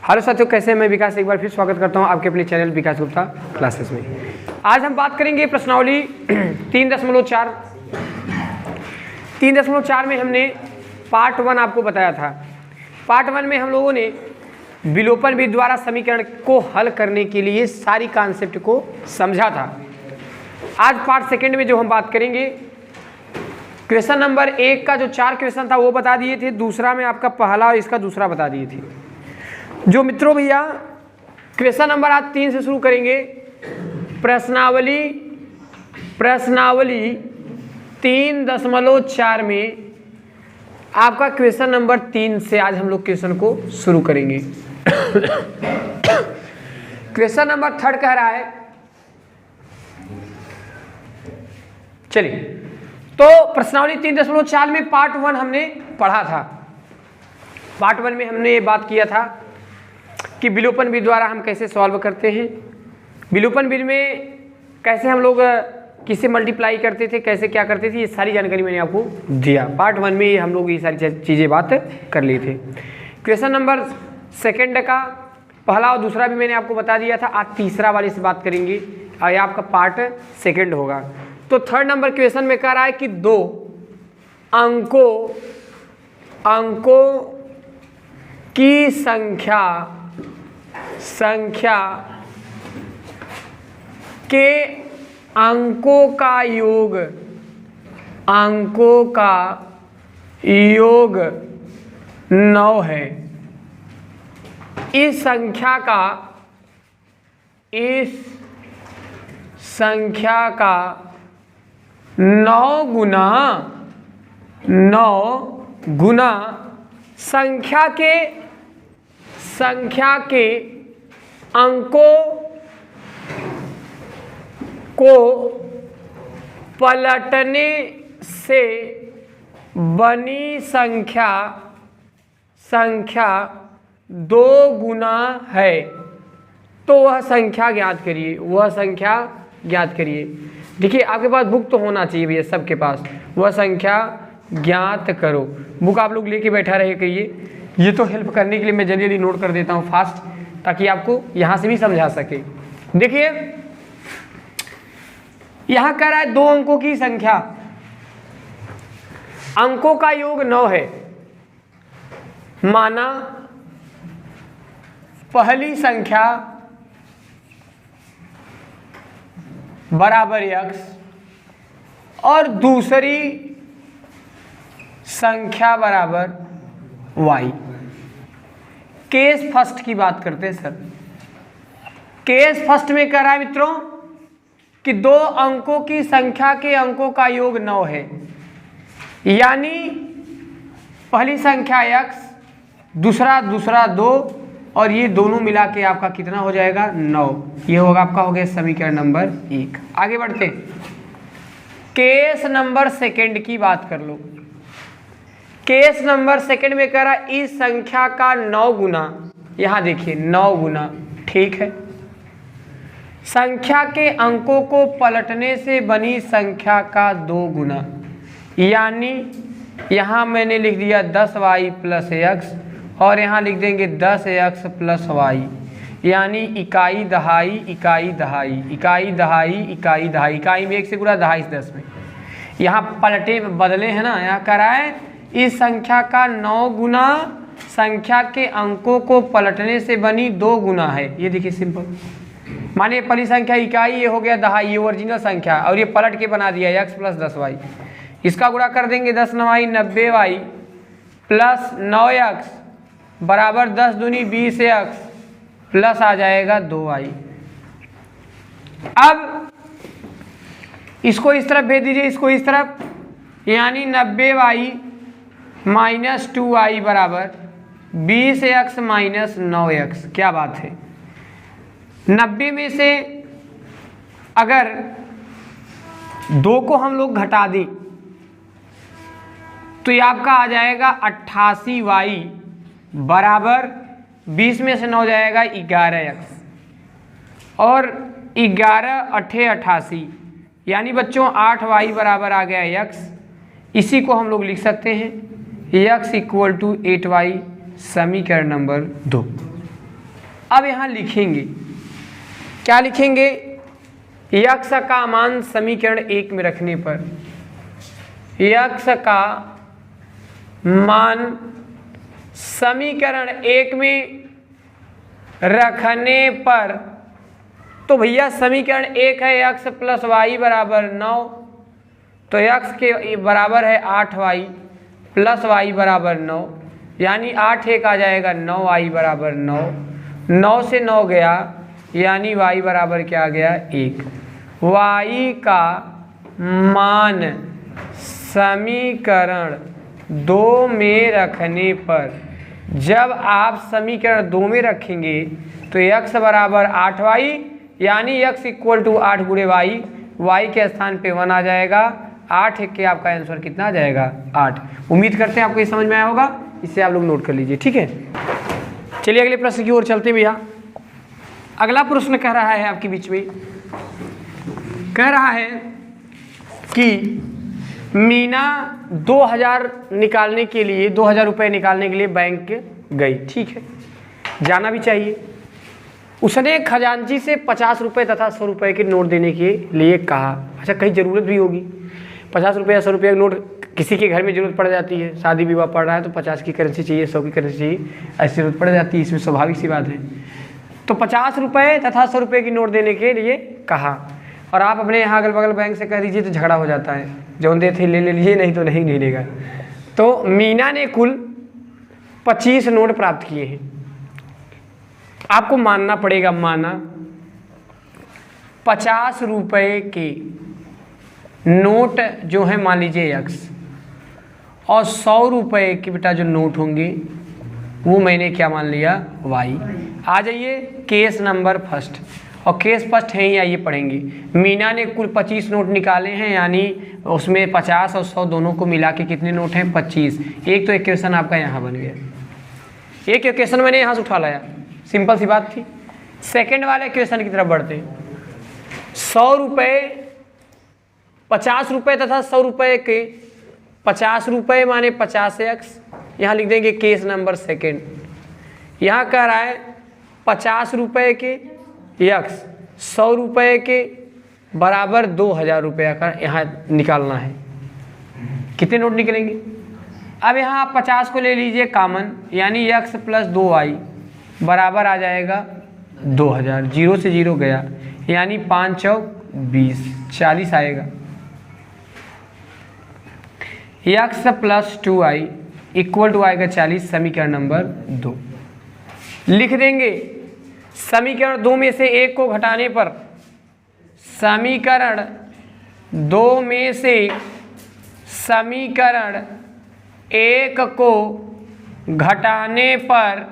Hello साथियों, कैसे हैं? मैं विकास एक बार फिर स्वागत करता हूं आपके अपने चैनल विकास गुप्ता क्लासेस में। आज हम बात करेंगे प्रश्नावली 3.4। 3.4 में हमने पार्ट 1 आपको बताया था। पार्ट 1 में हम लोगों ने विलोपन विधि द्वारा समीकरण को हल करने के लिए सारी कॉन्सेप्ट को समझा था। आज पार्ट सेकेंड में जो हम बात करेंगे, क्वेश्चन नंबर 1 का जो 4 क्वेश्चन था वो बता दिए थे, दूसरा में आपका पहला और इसका दूसरा बता दिए थे। जो मित्रों भैया क्वेश्चन नंबर आज 3 से शुरू करेंगे। प्रश्नावली 3.4 में आपका क्वेश्चन नंबर 3 से आज हम लोग क्वेश्चन को शुरू करेंगे। क्वेश्चन नंबर 3 कह रहा है, चलिए तो प्रश्नावली 3.4 में पार्ट 1 हमने पढ़ा था। पार्ट 1 में हमने ये बात किया था कि विलोपन विधि द्वारा हम कैसे सॉल्व करते हैं, विलोपन विधि में कैसे हम लोग किसे मल्टीप्लाई करते थे, कैसे क्या करते थे, ये सारी जानकारी मैंने आपको दिया। पार्ट 1 में हम लोग ये सारी चीज़ें बात कर ली थे। क्वेश्चन नंबर 2 का पहला और दूसरा भी मैंने आपको बता दिया था। आज तीसरा वाले से बात करेंगे और ये आपका पार्ट 2 होगा। तो 3rd नंबर क्वेश्चन में कह रहा है कि 2 अंकों की संख्या के अंकों का योग 9 है। इस संख्या का 9 गुना संख्या के अंकों को पलटने से बनी संख्या 2 गुना है। तो वह संख्या ज्ञात करिए। देखिए आपके पास बुक तो होना चाहिए भैया, सबके पास। वह संख्या ज्ञात करो। बुक आप लोग लेके बैठा रहे करिए। ये तो हेल्प करने के लिए मैं जल्दी नोट कर देता हूँ फास्ट, ताकि आपको यहाँ से भी समझा सके। देखिए यहाँ कह रहा है 2 अंकों की संख्या, अंकों का योग 9 है। माना पहली संख्या बराबर x और दूसरी संख्या बराबर y। केस फर्स्ट की बात करते हैं सर। केस फर्स्ट में कह रहा है मित्रों कि 2 अंकों की संख्या के अंकों का योग 9 है। यानी पहली संख्या x, दूसरा 2 और ये दोनों मिला के आपका कितना हो जाएगा 9। ये होगा आपका, हो गया समीकरण नंबर 1। आगे बढ़ते केस नंबर 2 की बात कर लो। केस नंबर 2 में कह रहा है इस संख्या का 9 गुना, यहाँ देखिए 9 गुना, ठीक है। संख्या के अंकों को पलटने से बनी संख्या का 2 गुना, यानी यहाँ मैंने लिख दिया 10y + x और यहाँ लिख देंगे 10x + y, यानी इकाई दहाई, इकाई में 1 से गुणा, दहाई से 10 में। यहाँ पलटे बदले हैं ना, यहाँ कह रहा है इस संख्या का 9 गुना संख्या के अंकों को पलटने से बनी 2 गुना है। ये देखिए सिंपल, माने पहली संख्या इकाई, ये हो गया दहाई, ये ओरिजिनल संख्या, और ये पलट के बना दिया x + 10y। इसका गुणा कर देंगे 10 9y 90y + 9x बराबर 10 दूनी 20x प्लस आ जाएगा 2y। अब इसको इस तरफ भेज दीजिए, इसको इस तरफ, यानी 90y - 2y बराबर 20x - 9x। क्या बात है, 90 में से अगर 2 को हम लोग घटा दें तो ये आपका आ जाएगा 88y बराबर 20 में से 9 जाएगा 11x और 11 8 88, यानी बच्चों 8y बराबर आ गया x। इसी को हम लोग लिख सकते हैं x = 8y, समीकरण नंबर 2। अब यहाँ लिखेंगे, क्या लिखेंगे? यक्स का मान समीकरण 1 में रखने पर, यक्स का मान समीकरण 1 में रखने पर, तो भैया समीकरण 1 है यक्स प्लस वाई बराबर 9, तो यक्स के बराबर है 8y प्लस वाई बराबर 9, यानी 8 एक आ जाएगा 9y बराबर 9, 9 से 9 गया यानी y बराबर क्या आ गया 1। y का मान समीकरण 2 में रखने पर, जब आप समीकरण 2 में रखेंगे तो x बराबर 8y यानी x इक्वल टू 8 गुणे वाई, y के स्थान पे 1 आ जाएगा, 8 के आपका आंसर कितना आ जाएगा 8। उम्मीद करते हैं आपको ये समझ में आया होगा, इसे आप लोग नोट कर लीजिए, ठीक है। चलिए अगले प्रश्न की ओर चलते हैं भैया। अगला प्रश्न कह रहा है आपके बीच में, कह रहा है कि मीना 2000 निकालने के लिए 2000 रुपये निकालने के लिए बैंक गई, ठीक है, जाना भी चाहिए। उसने खजांची से 50 रुपये तथा 100 रुपये के नोट देने के लिए कहा। अच्छा, कहीं ज़रूरत भी होगी, 50 रुपये या 100 रुपये का नोट किसी के घर में ज़रूरत पड़ जाती है, शादी विवाह पड़ रहा है तो 50 की करेंसी चाहिए, 100 की करेंसी चाहिए, ऐसी ज़रूरत पड़ जाती है, इसमें स्वाभाविक सी बात है। तो 50 रुपये तथा 100 रुपये की नोट देने के लिए कहा, और आप अपने यहाँ अगल बगल बैंक से कह दीजिए तो झगड़ा हो जाता है, जो दे थे ले लीजिए, नहीं तो नहीं लेगा। तो मीना ने कुल 25 नोट प्राप्त किए हैं। आपको मानना पड़ेगा, माना 50 रुपये के नोट जो है मान लीजिए यक्स, और 100 रुपये के बेटा जो नोट होंगे वो मैंने क्या मान लिया वाई। आ जाइए केस नंबर फर्स्ट, और केस फर्स्ट है ही, आइए पढ़ेंगे। मीना ने कुल 25 नोट निकाले हैं, यानी उसमें 50 और 100 दोनों को मिला के कितने नोट हैं 25। एक तो इक्वेशन आपका यहाँ बन गया, एक इक्वेशन मैंने यहाँ से उठा लाया, सिंपल सी बात थी। सेकेंड वाले इक्वेशन की तरफ बढ़ते हैं। 100 रुपये, 50 रुपये तथा 100 रुपये के, 50 रुपये माने 50x, यहाँ लिख देंगे केस नंबर सेकेंड। यहाँ कह रहा है 50 रुपये के यक्स 100 रुपये के बराबर 2000 रुपया का यहाँ निकालना है। कितने नोट निकलेंगे? अब यहाँ आप 50 को ले लीजिए कॉमन, यानी यक्स प्लस 2y बराबर आ जाएगा 2000, 0 से 0 गया यानी 5 चौक 20, 40 आएगा। X plus 2y equal to आएगा 40, समीकरण नंबर 2 लिख देंगे। समीकरण 2 में से 1 को घटाने पर, समीकरण 2 में से समीकरण 1 को घटाने पर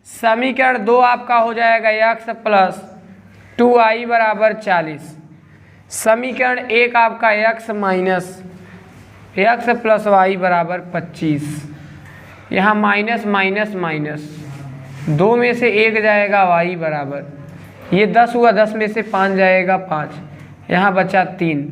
समीकरण 2 आपका हो जाएगा यक्स प्लस 2y बराबर 40। समीकरण 1 आपका x minus x plus y बराबर 25। यहाँ माइनस माइनस माइनस, 2 में से 1 जाएगा y बराबर, ये 10 हुआ, 10 में से 5 जाएगा 5, यहाँ बचा 3,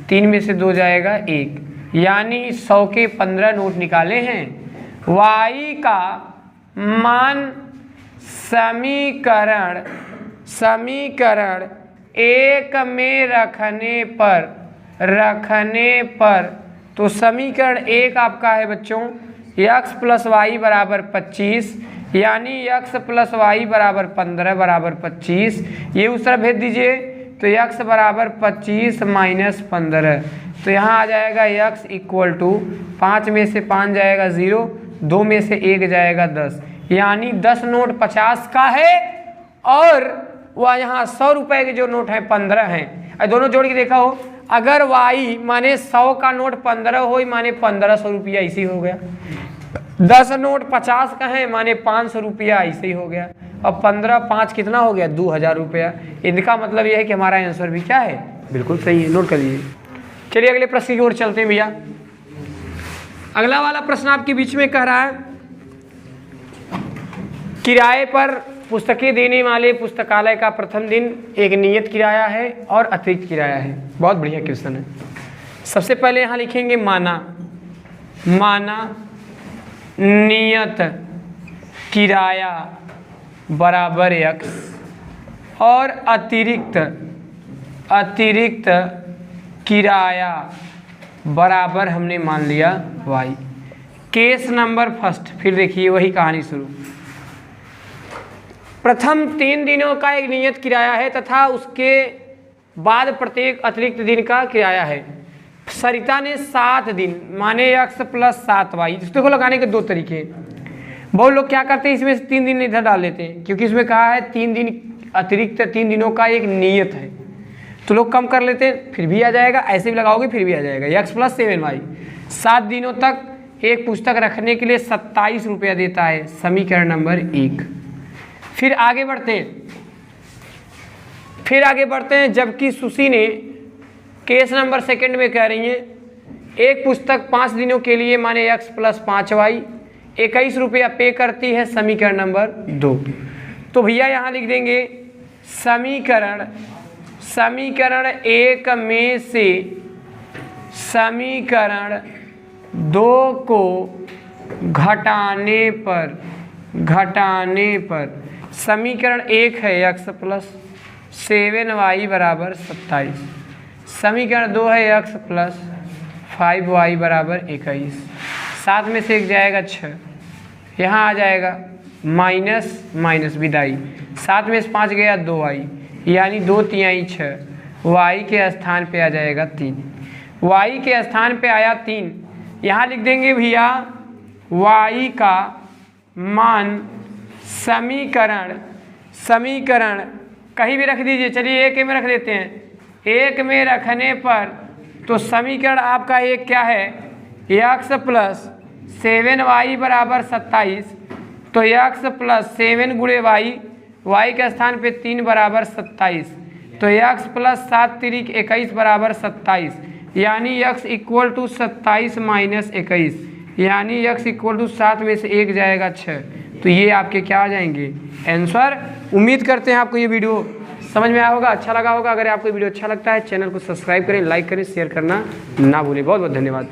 3 में से 2 जाएगा 1, यानी 100 के 15 नोट निकाले हैं। y का मान समीकरण 1 में रखने पर तो समीकरण 1 आपका है बच्चों यक्स प्लस वाई बराबर 25, यानी यक्स प्लस वाई बराबर 15 बराबर 25। ये उस तरफ भेज दीजिए तो यक्स बराबर 25 माइनस 15, तो यहाँ आ जाएगा यक्स इक्वल टू 5 में से 5 जाएगा 0, 2 में से 1 जाएगा 10, यानी 10 नोट 50 का है और वह यहाँ 100 रुपये के जो नोट है 15 हैं। दोनों जोड़ के देखा हो, अगर y माने 100 का नोट 15 हो माने 1500 रुपया ऐसे ही हो गया, 10 नोट 50 का है माने 500 रुपया ऐसे ही हो गया, अब 15 5 कितना हो गया 2000 रुपया। इनका मतलब यह है कि हमारा आंसर भी क्या है बिल्कुल सही है, नोट कर लीजिए। चलिए अगले प्रश्न की ओर चलते हैं भैया। अगला वाला प्रश्न आपके बीच में कह रहा है किराए पर पुस्तकें देने वाले पुस्तकालय का प्रथम दिन एक नियत किराया है और अतिरिक्त किराया है। बहुत बढ़िया क्वेश्चन है। सबसे पहले यहाँ लिखेंगे माना नियत किराया बराबर x और अतिरिक्त किराया बराबर हमने मान लिया y। केस नंबर फर्स्ट, फिर देखिए वही कहानी शुरू। प्रथम 3 दिनों का एक नियत किराया है तथा उसके बाद प्रत्येक अतिरिक्त दिन का किराया है। सरिता ने 7 दिन माने x + 7y। इसको लगाने के 2 तरीके हैं। बहुत लोग क्या करते हैं, इसमें से 3 दिन इधर डाल लेते हैं, क्योंकि इसमें कहा है 3 दिन अतिरिक्त 3 दिनों का एक नियत है, तो लोग कम कर लेते हैं, फिर भी आ जाएगा। ऐसे भी लगाओगे फिर भी आ जाएगा। x + 7y 7 दिनों तक एक पुस्तक रखने के लिए 27 रुपया देता है, समीकरण नंबर 1। फिर आगे बढ़ते हैं, जबकि सुशी ने केस नंबर सेकंड में कह रही है एक पुस्तक 5 दिनों के लिए माने x + 5y 21 रुपया पे करती है, समीकरण नंबर 2। तो भैया यहाँ लिख देंगे समीकरण 1 में से समीकरण 2 को घटाने पर समीकरण 1 है x + 7y = 27, समीकरण 2 है x + 5y = 21। 7 में से 1 जाएगा 6, यहाँ आ जाएगा माइनस विदाई। 7 में से 5 गया 2y, यानी 2 तिहाई 6। y के स्थान पे आ जाएगा 3। y के स्थान पे आया 3। यहाँ लिख देंगे भैया y का मान समीकरण कहीं भी रख दीजिए। चलिए 1 में रख देते हैं। 1 में रखने पर तो समीकरण आपका एक क्या है, x + 7y = 27। तो x + 7 × y के स्थान पे 3 = 27। तो x + 7 × 3 = 21 = 27, यानी x = 27 - 21, यानी x = 7 में से 1 जाएगा 6। तो ये आपके क्या आ जाएंगे आंसर। उम्मीद करते हैं आपको ये वीडियो समझ में आया होगा, अच्छा लगा होगा। अगर आपको वीडियो अच्छा लगता है चैनल को सब्सक्राइब करें, लाइक करें, शेयर करना ना भूलें। बहुत बहुत धन्यवाद।